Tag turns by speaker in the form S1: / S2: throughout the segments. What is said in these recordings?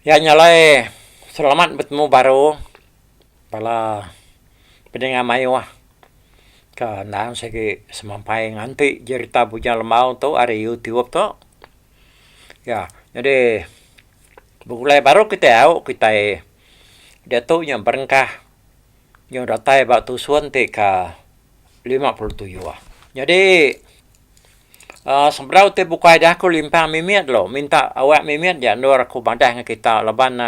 S1: Ya nyalai selamat bertemu baru pala pendengar mayu ka nang segi semampai nganti cerita bujang lemau tu ada YouTube tu. Ya, jadi mulai baru kita tahu kita dia tu yang berengkah yang datai bak tusuan te ka 57. Jadi sebenarnya te bukai dah aku limpang mimiat lo, minta awak mimiat ya nur aku badah dengan kita laban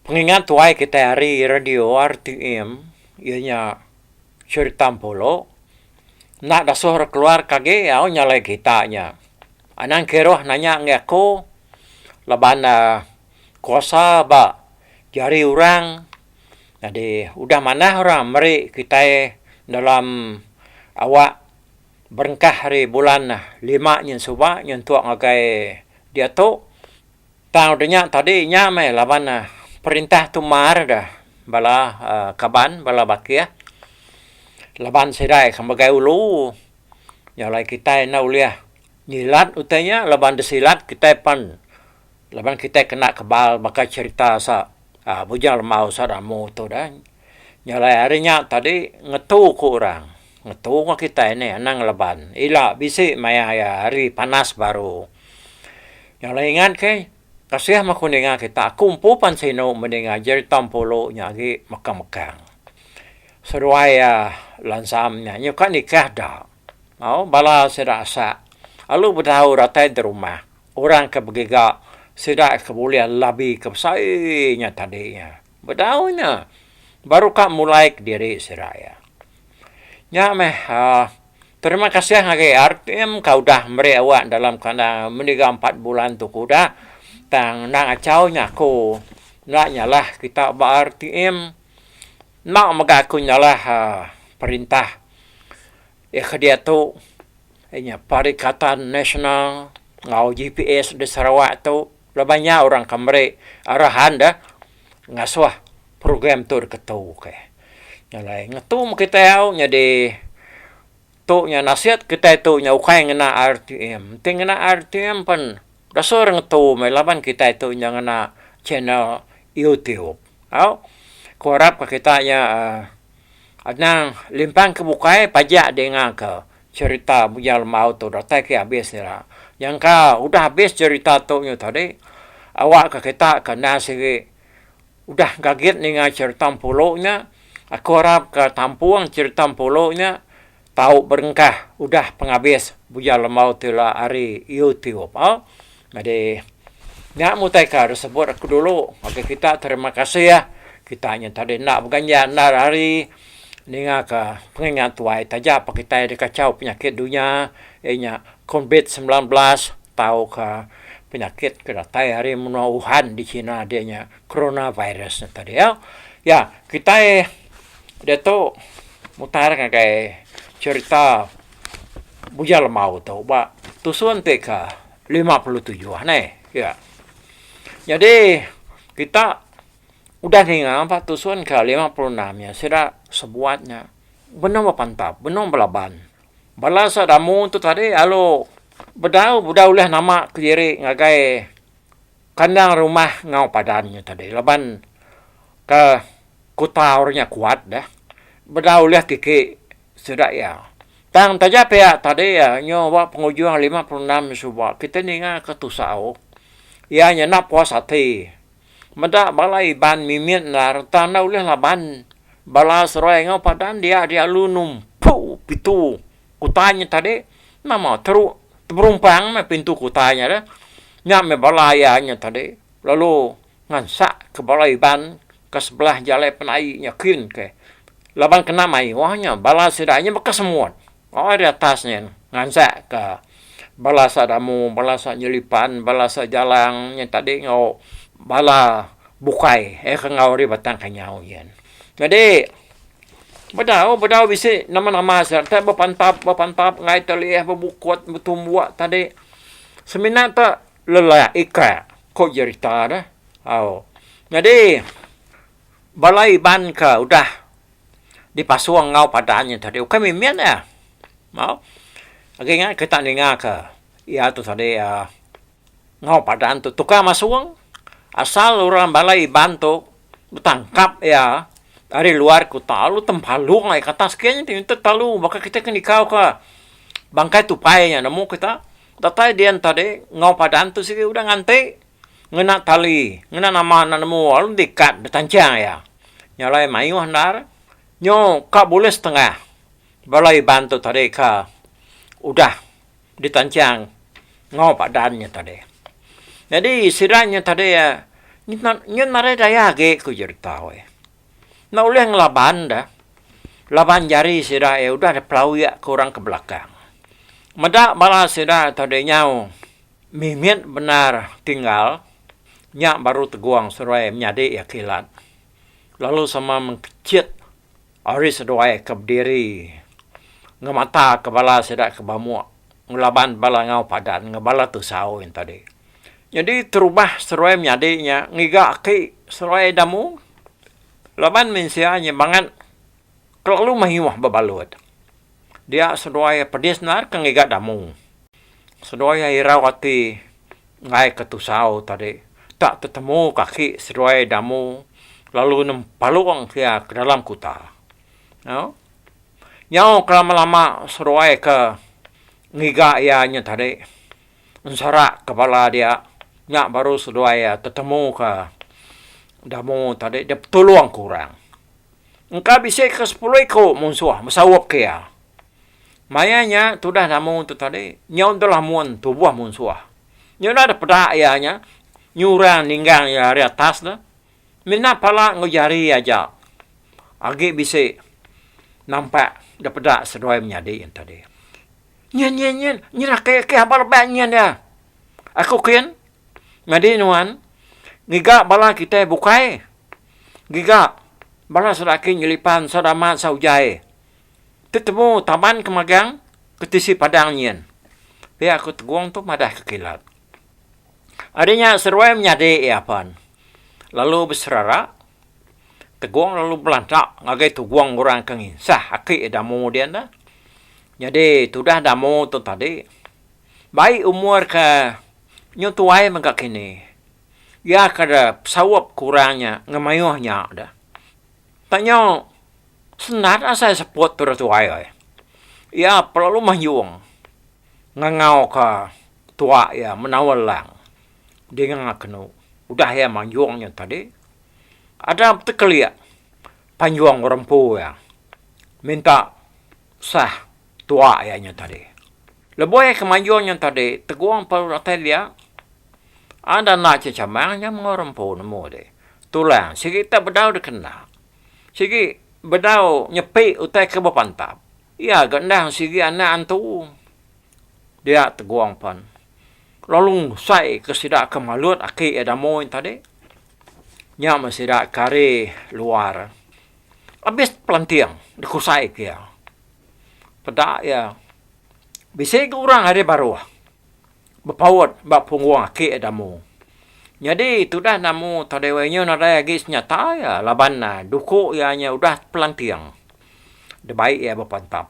S1: pengingat tuai kita hari radio RTM ianya cerita polo nak dasuh keluar kage au nyalai kita nya anang keroh nanya ngaku laban kuasa ba jari orang jadi udah mana orang meri kita dalam awak berengkah hari bulan 5 nyen suba nyen tuak ngagai dia tu tau denya tadi nya me laban perintah tumar dah bala kaban bala bakia laban sedai kamagai ulu nyalai kita na uliah nyilat utanya laban desilat kita pan laban kita kena kebal bakal cerita sa bujal mau sadamu tu dah nyalai harinya tadi ngetu ku orang ngetu ku kita ini anang laban ila bisi maya hari panas baru nyalai ingat ke kasih makuninga kita kumpu pan sino meninga jeri tampolo nyagi makang-makang. Seruaya lansamnya nyuka nikah dah. Mau bala serasa. Alu bertahu ratai di rumah. Orang kebegiga sedak kebulian labi kepsainya tadinya. Bertahunya. Baru kak mulai diri seraya. Ya meh terima kasih ngage RTM kau dah meri awak dalam kana meniga 4 bulan tu kuda. Tang nang acau nya ko nak nyalah kita ba RTM nak magaku nyalah perintah dia tu nya Perikatan Nasional ngau GPS di Sarawak tu lebanya orang kamre arahan dah ngasuh program tu ketu ke nyalah ngatu kita au nya de tu nya nasihat kita tu nya ukai ngena RTM tingna RTM pan dasar ngatu may laban kita itu yang na channel YouTube. Au korap ka kita nya adnang limpang kebukai pajak dengan ke cerita bujal mau tu datai ke habis nila. Yang ka udah habis cerita tu nya tadi awak ka kita kena sigi udah kaget dengan cerita puluhnya aku harap ke tampuang cerita puluhnya tahu berengkah udah penghabis bujal mau tu lah hari YouTube. Au jadi, nak mutaika sebut aku dulu. Maka kita terima kasih ya. Kita hanya tadi nak berganjak nak hari ninga ke pengingat tuai taja apa kita ada kacau penyakit dunia nya COVID-19 tahu ke penyakit kedatai hari menua Wuhan di China adanya coronavirus tadi ya. Ya, kita dia tu mutar kayak cerita bujal mau tu ba tusuan teka 57 nih ya. Jadi kita udah tinggal 4 tusuan ke 56 ya. Sudah sebuatnya benar pantap, benar belaban. Balasa damu tu tadi alo bedau lah nama kiri ngagai kandang rumah ngau padannya tadi. Laban ke kota orangnya kuat dah. Bedau lah kiki sudah ya. Tang taja pea tadi ya nyoba pengujuan 56 suba kita ninga ketusau ya nya na puasa ti meda balai ban mimit lar tanah uleh laban bala serai ngau padan dia lunum pu pitu kutanya tadi nama teru berumpang me pintu kutanya dah nya me balaya nya tadi lalu ngansak ke balai ban ke sebelah jalan penai nya kin ke laban kena mai wahnya bala sedanya bekas semua. Oh di atasnya ngansak ke balasa damu, balasa nyelipan, balasa jalang yang tadi ngau bala bukai ke ngau ri batang kanyau yan. Jadi bedau bisi nama-nama serta bapantap ngai tali bebukut betumbuak tadi semina tak lelah ika ko cerita dah. Oh. Jadi balai ban ke udah dipasuang ngau padanya tadi kami mian ya. Mau akhirnya kita dengar ke ya tu tadi ngau padan tu tukar masuang Asal orang balai bantu tangkap ya dari luar kota, lu tempalu ngai kata sekian itu talu, maka kita kan dikau ke bangkai tupainya, nemu kita. Datai dia tadi ngau padan tu sih udah ngantai ngena tali, ngena nama nemu alun dekat detancang ya. Nyalai mayu handar, nyo ka boleh setengah balai bantu tadi ka udah ditancang ngau padannya tadi. Jadi siranya tadi ya, nyo nare daya ge ku jadi tahu ya. Nah oleh ngelaban dah, laban jari sirah ya udah ada pelau ya kurang ke belakang. Meda bala sirah tadi nyau, mimit benar tinggal, nyak baru teguang seruai menyadi ya kilat. Lalu sama mengkecit, aris doai ke berdiri, ngemata ke bala sirah ke bamu, ngelaban bala ngau padan, ngebala tu sao yang tadi. Jadi terubah seruai menyadinya, ngiga ke seruai damu, laban mensianya banget, kalau mahiwah babalut. Dia seruai pedis nar ke ngiga damu. Seruai irawati ngai ketusau tadi. Tak ketemu kaki seruai damu, lalu nempaluang dia ke dalam kuta. No? Nyau kelama-lama seruai ke ngiga ianya tadi. Mensarak kepala dia. Nyak baru seruai ketemu ke damu tadi. Dia tolong kurang. Engkau bisa ke 10 ekor musuh. Masawap ke ya. Mayanya tu dah damu tu tadi. Nyau tu lah muan tubuh musuh. Nyau dah ada pedak ianya. Nyurang ninggang ya dari atas dah. Mina pala ngejari aja. Agi bisa nampak dah pedak seruai menyadi yang tadi. Nyen. Nyerah ke habal banyak dia. Aku kian. Ngadi nuan. Giga bala kita bukai. Giga bala sedaki nyelipan sadamat saujai. Tetemu taman kemagang. Ketisi padang nyen. Pihak aku teguang tu madah kekilat. Adanya seruai menyadi iapan. Lalu berserara. Teguang lalu belantak. Ngagai teguang orang kengin. Sah aki damu dia dah. Jadi tu dah damu tu tadi. Baik umur ke nyutuai mengak kini. Ya kada sawap kurangnya ngemayuhnya dah. Tanya senat asal sepot tu tuai. Ya perlu mahyung. Ngangau ke tua ya menawal lang. Dia ngakenu. Udah ya mahyungnya tadi. Ada tekelia. Panjuang rempu ya. Minta sah tua ya tadi. Leboy kemajuannya tadi. Teguang perlu dia. Ada nak cecamangnya mengorempu nemu deh. Tulang. Sigi kita bedau dikena. Sigi bedau nyepi utai ke bapantap. Ya gendang sigi anak antu. Dia teguang pan. Lalu saya kesidak kemalut aki edamoin tadi. Nya mesidak kari luar. Habis pelantiang. Dikusai kia. Pedak ya. Bisa kurang hari baru. Bapawat bak pungguang aki edamu. Jadi itu dah namu tadewanya nada lagi nyata ya laban na duku ianya udah pelantiang. De baik ya bapantap.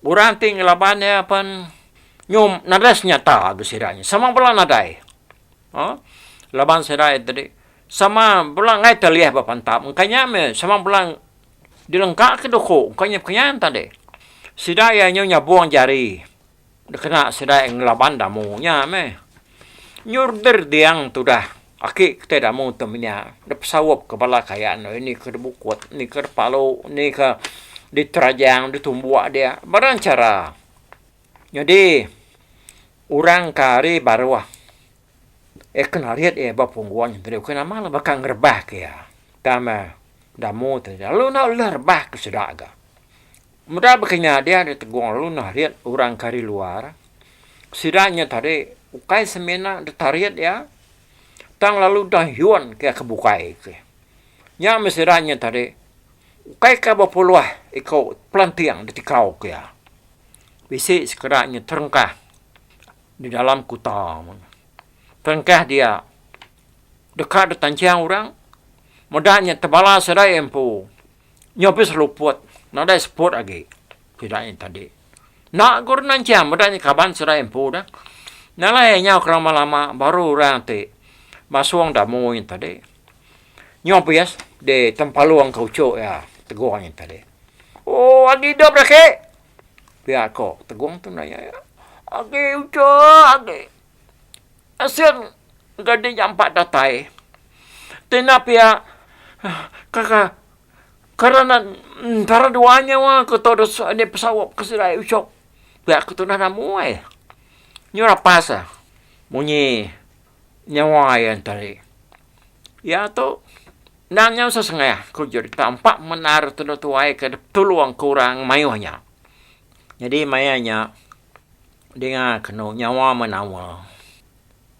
S1: Urang ting laban ya pan nyum nada nyata gesiranya. Sama belang nadai. Laban serai tadi. Sama belang ngai teliah bapantap. Makanya me sama belang dilengkak ke duku. Makanya tadi. Sidaya nyonya buang jari. Kena sedai ngelaban damunya me. Nyurder diang tu dah. Aki kita damu temennya. Dia pesawap kepala kayaan. Ini ke bukut. Ini ke palu. Ini ke diterajang. Ditumbuak dia. Barang cara. Jadi. Orang kari baru. Kena lihat bapungguan. Jadi kena malah bakal ngerbah ke ya. Tama. Damu tu. Lalu nak lerbah ke sedaga. Mudah begini dia diteguang lalu nak lihat orang kari luar. Sidanya tadi ukai semena ditariat ya. Tang lalu dah yuan ke kebukai ke. Nya mesidanya tadi ukai ke bapuluah ikau pelantiang ditikau ke ya. Bisi sekeranya terengkah di dalam kuta. Terengkah dia dekat detancang orang. Mudahnya tebala sedai empu. Nyopis luput. Nada sport lagi. Tidaknya tadi. Nak guru nancam. Mudahnya kaban serai empu dah. Nalai nyau kerama lama. Baru orang tu. Masuang dah mo yung tadi. Nyong pias, de tempaluang kau cok ya, teguang yung tadi. Oh, agi dah berake. Pia ko, teguang tu naya ya. Agi uco, agi. Asin, gadi jampak datai. Tina pia, kakak, karena para duanya wah, ketodos ada pesawat kesidai ucok. Pia aku tu nana muai. Nyora pasa, munyi nyawa yang tadi. Ya tu, nanya sesengah, kau jadi tampak menar tu tuai ke tuluang kurang mayuhnya. Jadi mayanya dengan kena nyawa menawal.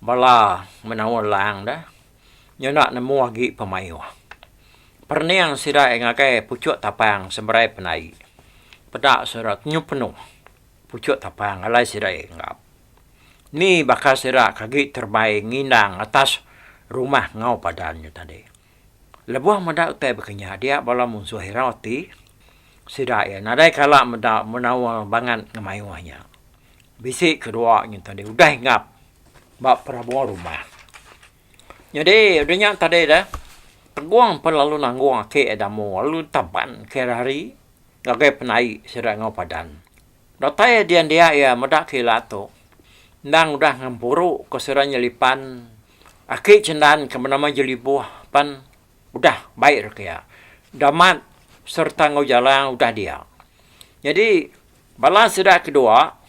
S1: Bala menawal lang dah. Nyonak nemu lagi pemayu. Perniang sida ngakai pucuk tapang semberai penai. Pedak serat nyupenu. Pucuk tapang alai sida ngap. Ni bakal sida kaki terbaik ngindang atas rumah ngau padannya tadi. Lebuah medak utai bekenya dia bala musuh hirauti. Sida ya nadai kala medak menawal bangan ngemayuahnya. Bisik kedua nya tadi udah ngap. Bak perabuan rumah. Jadi, udahnya tadi dah. Teguang pelalu nangguang ke edamu. Lalu taban ke hari. Gagai penai sida ngau padan. Datai dia ya medak ke lato. Nang udah ngampuru ke sida nyelipan. Aki cendan ke menama jelibuah. Pan udah baik ya. Damat serta ngau jalan udah dia. Jadi, bala sida kedua.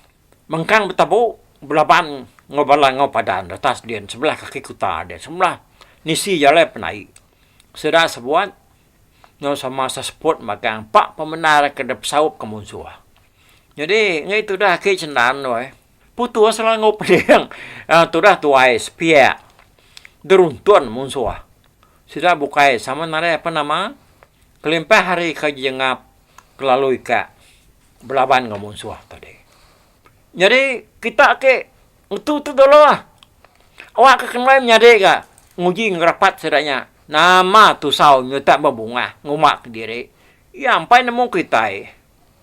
S1: Mengkang betabu. Belaban ngobala ngau padan. Atas dia sebelah kaki kuta dia. Sebelah nisi jalan penai. Sedang sebuat. Ngau sama sesput magang. Pak pemenar ke pesawat ke musuh. Jadi, ngai tu dah kaki cendan doy. Putu asal ngau pedang. Tu dah tuai sepia. Deruntun musuh. Sudah bukai sama nare apa nama? Kelimpah hari kajengap. Kelalui ka. Belaban ngau musuh tadi. Jadi, kita ke. Itu dulu lah. Awak kekenal menyadari ka. Nguji ngerapat sedanya. Nama tu saw nyetak berbunga. Ngumak ke diri. Ya, sampai nemu kita.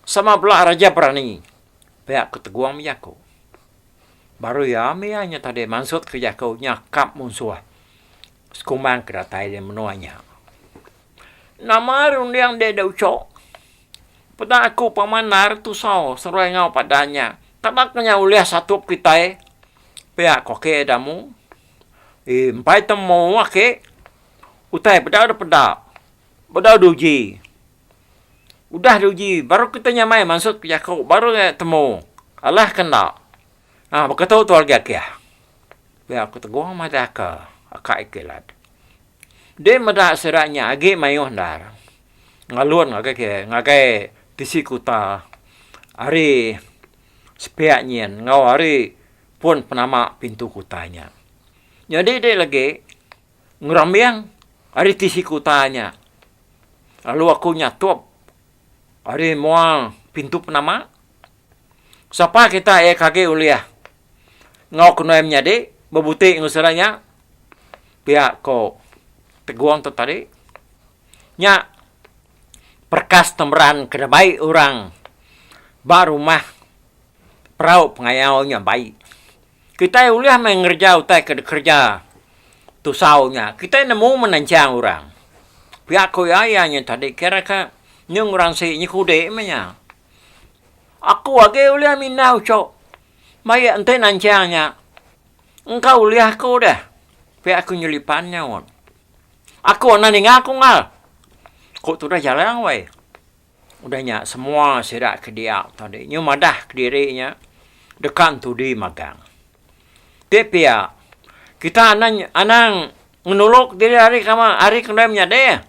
S1: Sama belah Raja Berani. Pihak keteguang miyaku. Baru ya, miyanya tadi maksud kerja kau nyakap musuh. Sekumang kedatai dia menuanya. Nama rundiang dia dah ucok. Pada aku pemanar tu saw. Seruai ngau padanya. Tak kena uliah satu kita. Pihak koke edamu. Empai temu wake. Utai pedak ada pedak. Pedak duji. Udah duji. Baru kita nyamai maksud kerja kau. Baru temu. Allah kena. Berkata tu lagi kia. Pihak aku teguang mata ke. Akak ikilat. Dia medak seraknya. Agi mayuh dar. Ngalun ngakai tisi kuta. Hari sepiak nyen. Ngau hari pun penama pintu kutanya. Jadi dia lagi ngerambiang hari tisi kutanya. Lalu aku nyatup hari muang pintu penama. Siapa kita kaki uliah. Ngau kunoem nyade. Bebutik ngusiranya. Pihak ko teguang tu tadi. Nya perkas temeran kena baik orang. Baru rumah. Perau pengayaunya baik. Kita uliah mengerja utai kerja tu saunya. Kita nemu menancang orang. Pihak ko ayahnya tadi kira ka nyung orang si nyikude menya. Aku age uliah minau cok. Maya ente nancangnya. Engkau uliah ko dah. Pihak aku nyelipannya won. Aku nani ngaku ngal. Kok tu dah jalan wai. Udahnya semua sidak ke dia tadi. Nyumadah ke dirinya. Dekan tu di magang. Tapi ya, kita anang menuluk diri hari kendamnya deh.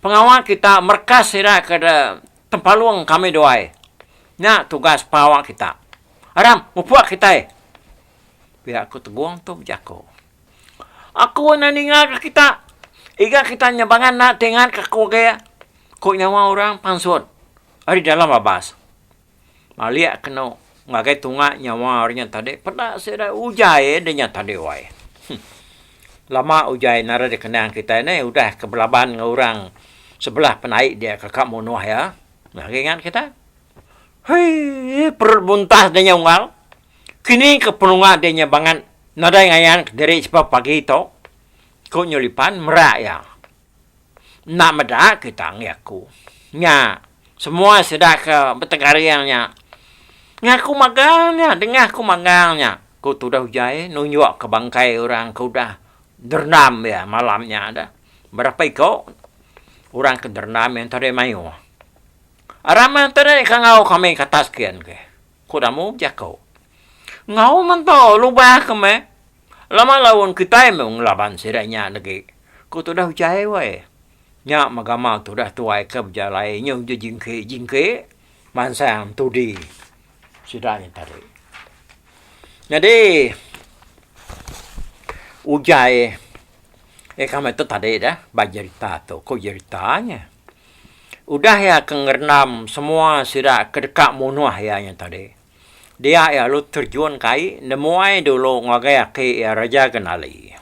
S1: Pengawal kita merkas sira ke tempaluang kami doai. Nya tugas pawak kita. Aram, mupuak kita. Pihak aku teguang tu berjaku. Aku naningal ke kita. Iga kita nyabangan nak tengan ke kogaya. Kok nyawa orang pansut. Hari dalam babas. Maliak kena ngagai tunga nyawa orangnya tadi. Pada saya ujai dia tadi wai. Lama ujai nara di kenang kita ini udah kebelaban orang sebelah penaik dia kakak munuh ya. Nah, ingat kita. Hei, perbuntas dia nyawa. Kini kepenungan dia nyabangan nada ngayan dari sebab pagi itu. ko nyolipan merak ya. Nak medak kita ngaku. Nya semua sedak ke bertegariannya. Ngaku magangnya, dengar aku magangnya. Ko tu dah hujai nunjuk ke bangkai orang ko dah dernam ya malamnya ada. Berapa iko orang ke dernam yang tadi mayu. Araman tadi kangau kami katas kian ke. Ko dah mu jako. Ngau man to lubah kami. Lama lawan kita memang laban siranya lagi. Ko tu dah hujai wae. Nya magama tu dah tuai ke berjalai nyung jingke mansang tu di siranya tadi. Jadi ujai kami tu tadi dah bajerita tu ko ceritanya. Udah ya kengernam semua sira kedekat munuah ya yang tadi. Dia ya lu terjun kai nemuai dulu ngagai ke ya raja kenali.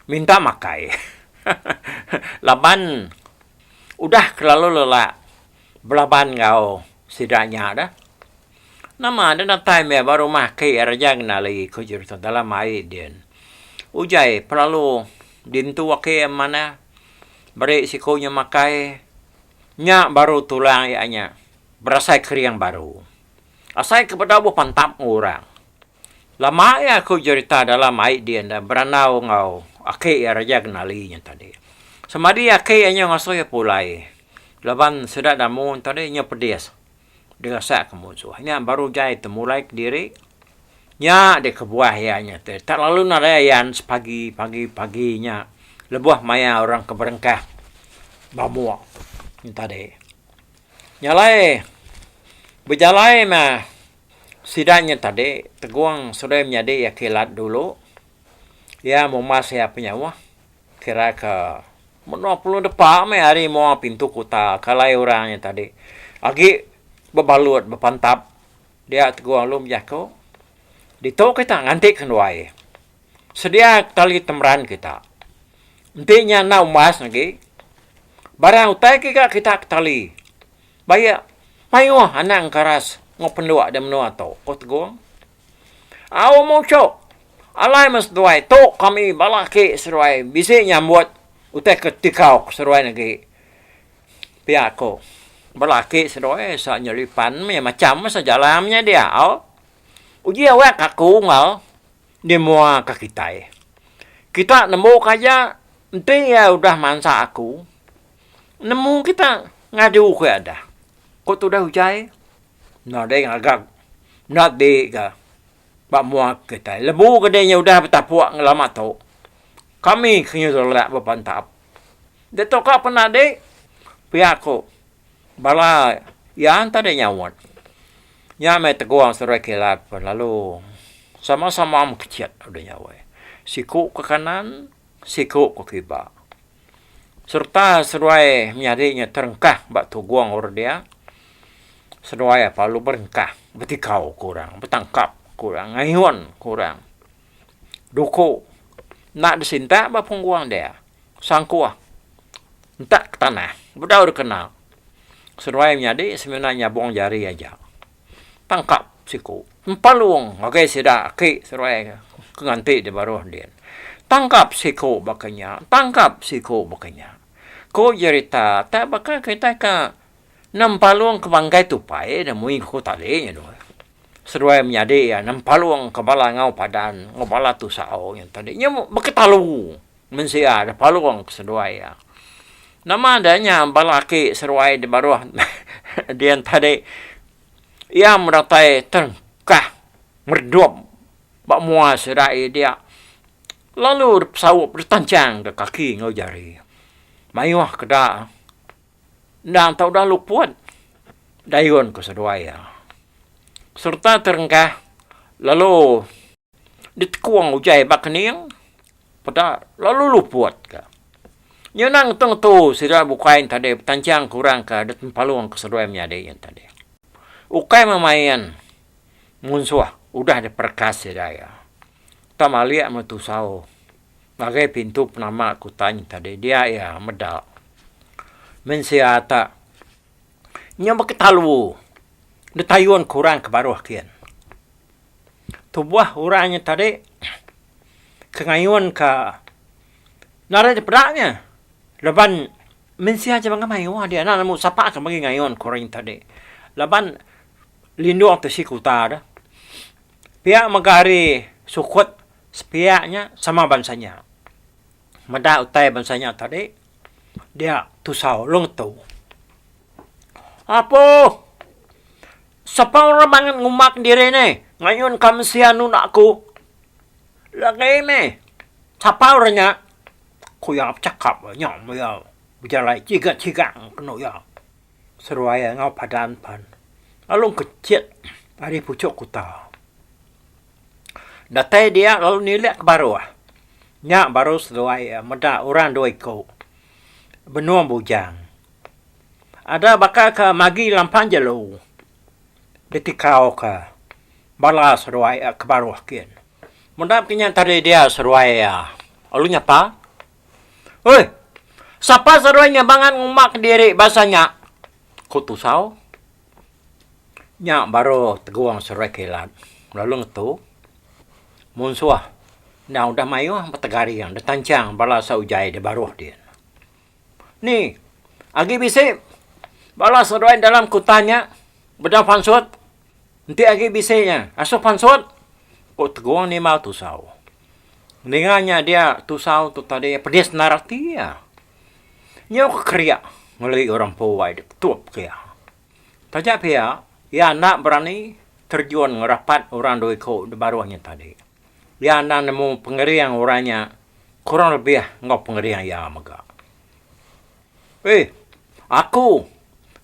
S1: Minta makai. Laban udah kelalu lelah belaban ngau sidanya dah. Nama ada natai me baru makai ya raja kenali ko cerita dalam ai din. Ujai perlu dintu wakai mana beri sikonya makai nya baru tulang ianya berasai keriang baru. Asai kepada bu pantap orang. Lama ya aku cerita dalam ai dia dan beranau ngau ake ya raja kenalinya tadi. Semadi ake nya ngaso ya pulai. Laban sudah damun tadi nya pedes. Dia sak kemusuh. Nya baru jai temulai ke diri. Nya de kebuah ya nya tadi. Tak lalu narayan pagi-paginya lebuah maya orang keberengkah. Bamuak tadi. Nyalai berjalai mah sidanya tadi teguang sudah menjadi ya kilat dulu. Ya mau masih penyawa. Kira ke mana perlu depan me hari mau pintu kota kalai orangnya tadi. Agi bebalut bepantap dia teguang lum jako. Dito kita nganti kenwai. Sedia tali temran kita. Intinya na umas lagi. Barang utai kita tali. Bayak payo anak karas ngopendua dan menua to. Ko teguang. Aw mo cho. Alai mas duai to kami balaki seruai bisi nyambut utek ketikau seruai lagi. Pihak ko. Balaki seruai sa nyelipan macam sejalamnya dia. Aw. Uji awak aku ngal di mua ke kita. Kita nemu kaja ente ya udah mansa aku. Nemu kita ngadu ke ada. Ko tu dah hujai. Nah, dia agak nak di ka. Bak muak kita. Lebu kedainya udah betapuak ngelama tu. Kami kena tolak berpantap. Dia tu kak pernah dek. Pihak ko. Bala yang tak ada nyawat. Yang mai teguang serai kilat pun lalu. Sama-sama keciat udah nyawat. Siku ke kanan. Siku ke kibak. Serta seruai menyadinya terengkah bak tuguang orang dia. Seruai palu berengkah. Betikau kurang. Betangkap kurang. Ngayuan kurang. Duku. Nak disinta bak pungguang dia. Sangkuah. Entak ke tanah. Berdaur kenal. Seruai menyadi sebenarnya buang jari aja. Tangkap siku. Paluang. Oke sidak. Ki seruai. Kenganti di baruh dia. Tangkap siku bakanya. Tangkap siku bakanya. Ko cerita. Tak bakal kita ke nampaluang ke bangkai tupai dan mui ko talinya doa. Seruai menjadi ya nampaluang ke bala ngau padan, ngobala tu sao yang tadi. Nya beketalu mensia ada paluang ke seruai ya. Nama adanya balaki seruai di baruah dia tadi ia meratai terengkah merdup bak mua serai dia. Lalu sawup bertancang ke kaki ngau jari. Mayuah kedak. Dan tahu dah luput. Dayun ke seduaya. Serta terengkah. Lalu ditekuang ujai bak kening. Pada lalu luput ke. Nyenang teng tu sira bukain tadi. Tancang kurang ke. Dat paluang ke seduaya menyadai yang tadi. Ukai memayan. Munsuah. Udah diperkas siraya. Tamaliak metusau. Bagai pintu penama aku tanya tadi. Dia ya medal. Mensiata. Nya bakitalu. Detayuan kurang ke baruah kian. Tubuh orangnya tadi. Kengayuan ke. Nara di pedaknya. Laban mensia aja bang mai wah dia nana mu sapa ka bagi ngayon korin tadi. Laban lindu ang si kuta dah. Pihak magari sukut pihaknya sama bansanya. Mada utai bansanya tadi dia tusau long tu. Apa? Sapa orang banget ngumak diri ni? Ngayon kami sianu nak aku. Lagi me. Sapa orangnya? Kuya cakap nyam ya. Berjalan cigat-cigat kena ya. Seruaya ngau padan pan. Alung kecil dari pucuk kuta. Datai dia lalu nilai ke baru. Nyak baru seruaya meda orang dua ikut. Benua bujang. Ada bakal ke magi lampang jelu. Detikau ke bala seruaya ke baru kian. Mendap kinya tadi dia seruaya. Alunya apa? Oi, siapa seruanya bangan ngumak diri bahasanya? Kutusau. Nyak baru teguang seruai kilat. Lalu ngetu. Munsuah. Nah udah mayu petegari yang detancang bala saujai di baruh dia. Ni, agi bisik. Bala seruai dalam kutanya. Bedang pansut. Nanti agi bisiknya. Asuh pansut. Kok teguang ni mau tusau. Dengannya dia tusau tu tadi pedis narati ya. Nyok kriak. Ngelai orang powai dia tuap kriak. Tajak pia. Ya nak berani terjun ngerapat orang doi ko di baruahnya tadi. Ya nak nemu pengerian orangnya. Kurang lebih ngau pengerian ya maga. Aku.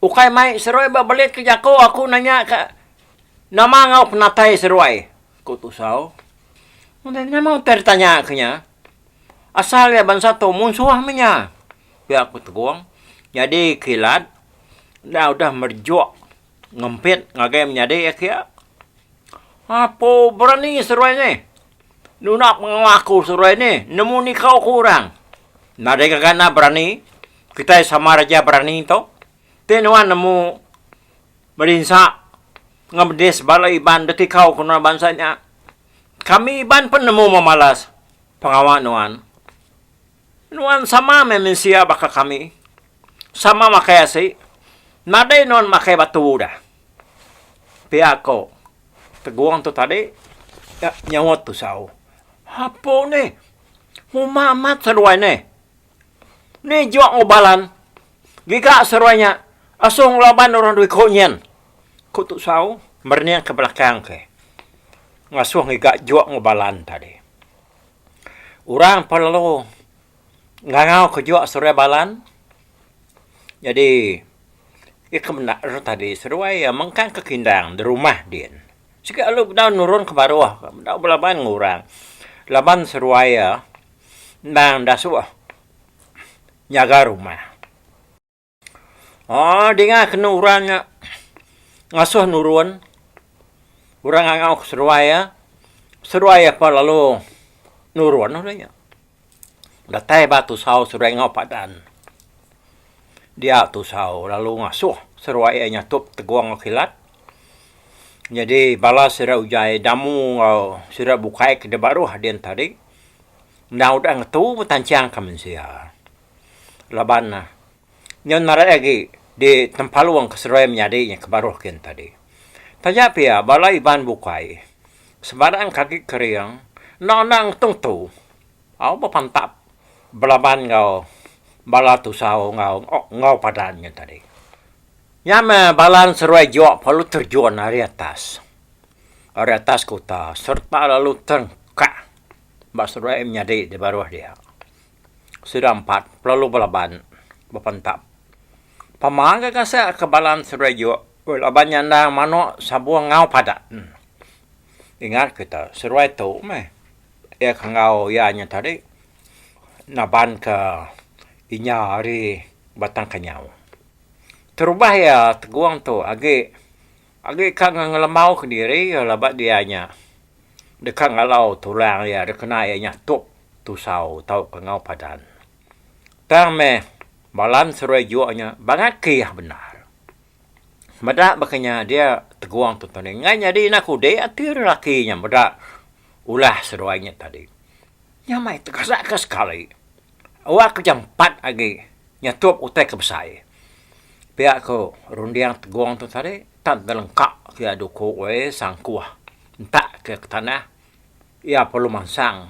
S1: Ukai mai seruai balik ke jako. Aku nanya ke. Nama ngau penatai seruai. Ku tusau. Dia mau tertanya kenya. Asal ya bangsa tu munsuah menya. Biar aku teguang. Jadi kilat. Dah udah merjuak. Ngempit. Ngagai menyadi ya kia. Apa berani seruai ni? Nunak mengaku seruai ni. Nemu ni kau kurang. Nada kagana berani. Kita sama raja berani tu. Tenuan nemu. Berinsak. Ngebdes bala iban. Deti kau kuna bansanya. Kami iban pun nemu memalas. Pengawan nuan. Nuan sama memensia baka kami. Sama makai asi. Nadai nuan makai batu dah. Pihak ko. Teguang tu tadi. Ya, nyawat tu sau. Apa ni? Muhammad seruai ni. Ni juak ngobalan. Giga seruainya. Asung laban orang duit konyen. Kutuk sau. Berniang ke belakang ke. Ngasuh ngigak juak ngobalan tadi. Orang perlu ngangau ke juak seruai balan. Jadi, ikan benar tadi seruai ya mengkan ke kindang di rumah dia. Sikit lu dah nurun ke bawah. Dah belaban ngurang. Laban seruai ya. Nang dah suah. Nyaga rumah. Oh, dengar kena orangnya. Ngasuh nurun. Orang ngangau ke seruai ya. Seruai apa lalu nurun orangnya. Datai batu sau seruai ngau padan. Dia tu sau lalu ngasuh seruai nyatup teguang kilat. Jadi bala sira ujai damu ngau sira bukai ke baru hadian tadi. Nah udah ngetu betancang kamensia. Laban nyon nara lagi di tempaluang ke seruai menyadi yang ke baru kian tadi. Tajak pia bala iban bukai. Sebarang kaki keriang. Nang tung tu. Au bapantap. Belaban ngau. Bala tu sau ngau padannya tadi. Nyama balan seruai juak perlu terjun dari atas. Dari atas kota. Serta lalu terengkak. Bak seruai menyadi di bawah dia. Sudah 4. Lalu belaban. Bapantap. Pamangga kasa ke balan seruai juak. Belaban nyandang mano sabuang ngau padan. Ingat kita. Seruai tu meh. Ya ngau ianya tadi. Naban ke inya hari batang kenyau. Terubah ya teguang tu agi kang ngelemau ke diri ya labat dianya. Dekat ngalau tulang ya dekena ianya tup tu sau tau ke ngau padan. Tang me balan seruai juaknya bangat kiyah benar. Mada bakanya dia teguang tu tadi. Nganya di naku dia atir lakinya mada ulah seruainya tadi. Nyamai tegasak sekali. awak ke jam 4 lagi nyatup utai ke besai. Pihak ko rundiang teguang tu tadi tak lengkap ke aduko sangkuah. Entak ke tanah. Ia perlu mansang.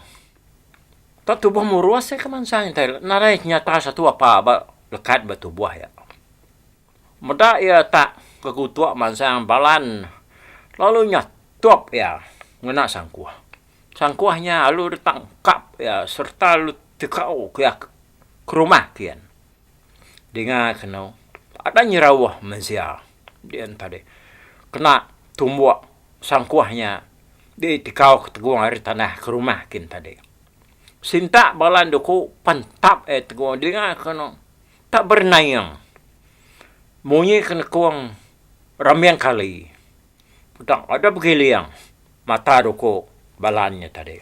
S1: Tak tubuh muruas saya ke mansang. Narai nyata satu apa lekat bertubuh ya. Mudah ia tak kekutua mansang balan. Lalu nyatup ya ngena sangkuah. Sangkuahnya lalu ditangkap ya serta lalu tekau ke rumah kian. Dengar kena ada nyerawah mensia dia tadi. Kena tumbuh sangkuahnya di tekau ke teguang air tanah ke rumah kian tadi. Sinta balan doku pantap teguang dengar kena tak bernayang. Munyi kena kuang ramiang kali. Putang ada begiliang mata doku balannya tadi.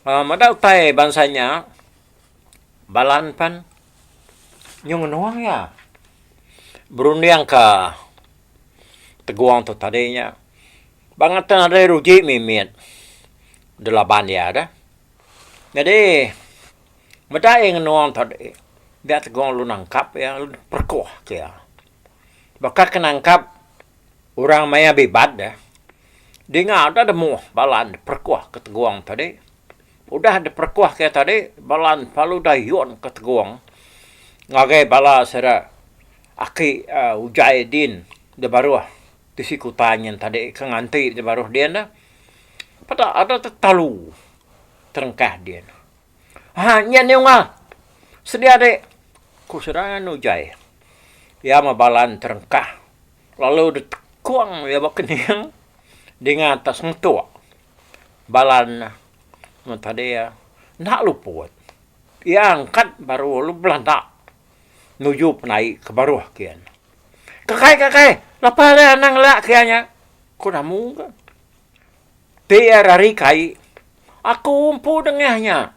S1: Mada utai bansanya balan pan nyung nuang ya. Berundiang ke teguang tu tadinya. Bangatan ada ruji mimit. Delapan ya ada. Jadi mada yang nuang tadi. Dia teguang lu nangkap ya lu perkuah ya. Bakal kenangkap orang maya bebat dah. Dengar ada demu balan perkuah ke teguang tadi. Udah ada perkuah kayak tadi, balan palu dayun ke teguang. Ngagai bala sera aki Ujaidin de baruah. Tisi kutanyan tadi kenganti de baruah dia dah. Pada ada tetalu terengkah dia. Nyan yung sedia dek. Kuserangan Ujai. Ya mabalan terengkah. Lalu diteguang ya bakeniang dengan atas ngetua. Balan tadi ya, nak luput. Ia angkat baru lu belanda. Nuju penai ke baruh kian. Kakai, lepas ada nang lak kiannya. Kau namu kan? Dia rari kai. Aku umpu dengannya.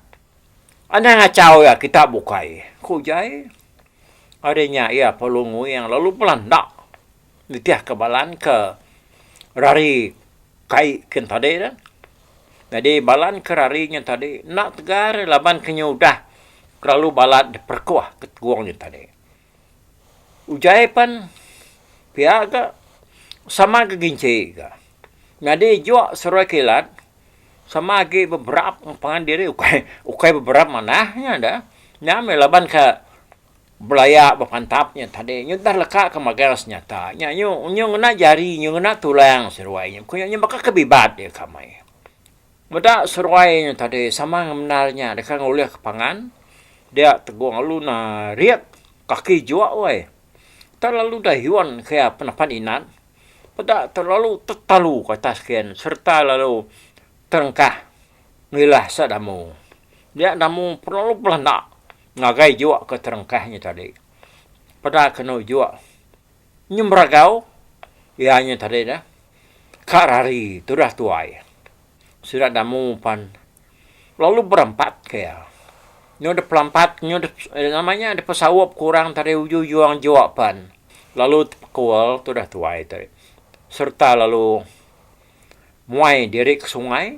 S1: Anda ngacau ya kita bukai. Kau jai. Adanya ia pelungu yang lalu belanda. Nitiah kebalan ke rari kai kian tadi dah. Jadi balan kerarinya tadi nak tegar laban kenyudah lalu balan perkuah keteguangnya tadi. Ujai pan piaga sama keginci ga. Jadi jua seruai kilat sama lagi beberapa pangan diri ukai beberapa manahnya dah. Nyame laban ke belaya berpantapnya tadi nyudah lekat ke magaras nyata. Nyu ngena jari nyu ngena tulang seruainya. Kunyanya bakal kebibat dia kamai. Beda seruainya tadi sama menarnya dekat nguliah ke pangan dia teguang lalu na riak kaki jua oi terlalu dahiwan kaya penapan inan beda terlalu tetalu ke atas kian serta lalu terengkah ngilah sadamu dia namu perlu belanda ngagai jua ke terengkahnya tadi pada kena jua nyembragau ianya tadi dah karari tu dah tuai sudah damu pan lalu berempat kayak nyo de pelampat nyo namanya ada pesawap kurang tadi uju juang jawaban lalu kual tu dah tuai tadi serta lalu muai diri ke sungai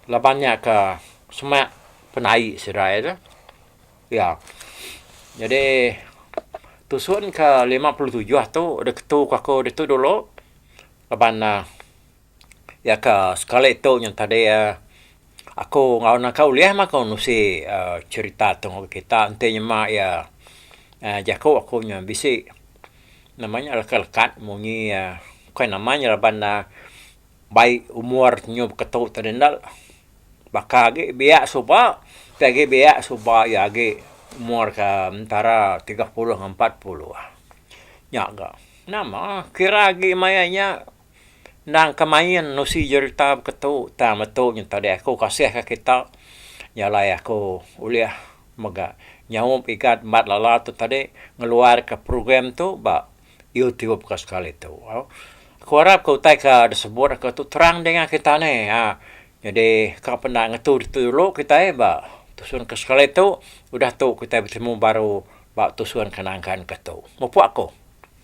S1: labannya ke semak penai serai dah ya jadi tusun ke 57 tu ada ketu kako itu dulu laban ya ke sekali itu yang tadi aku ngau nak kau lihat mak kau nusi cerita tentang kita antenya mak ya jako aku nya bisi namanya lekat munyi kau namanya laban baik umur nyo ketu terendal bakage biak suba tagi biak suba ya ge umur ka antara 30 dengan 40 nya ga nama kira ge mayanya nang kamayan no si cerita ketu tama tu yang tadi aku kasih ke kita nyalai aku uliah maga nyawum ikat mat lala tu tadi ngeluar ke program tu ba YouTube ke sekali tu aku harap kau tak ke disebut ke tu terang dengan kita ni jadi kapan nak ngetu dulu kita ba tusun ke sekali tu udah tu kita bertemu baru ba tusun kenangkan ke tu mau aku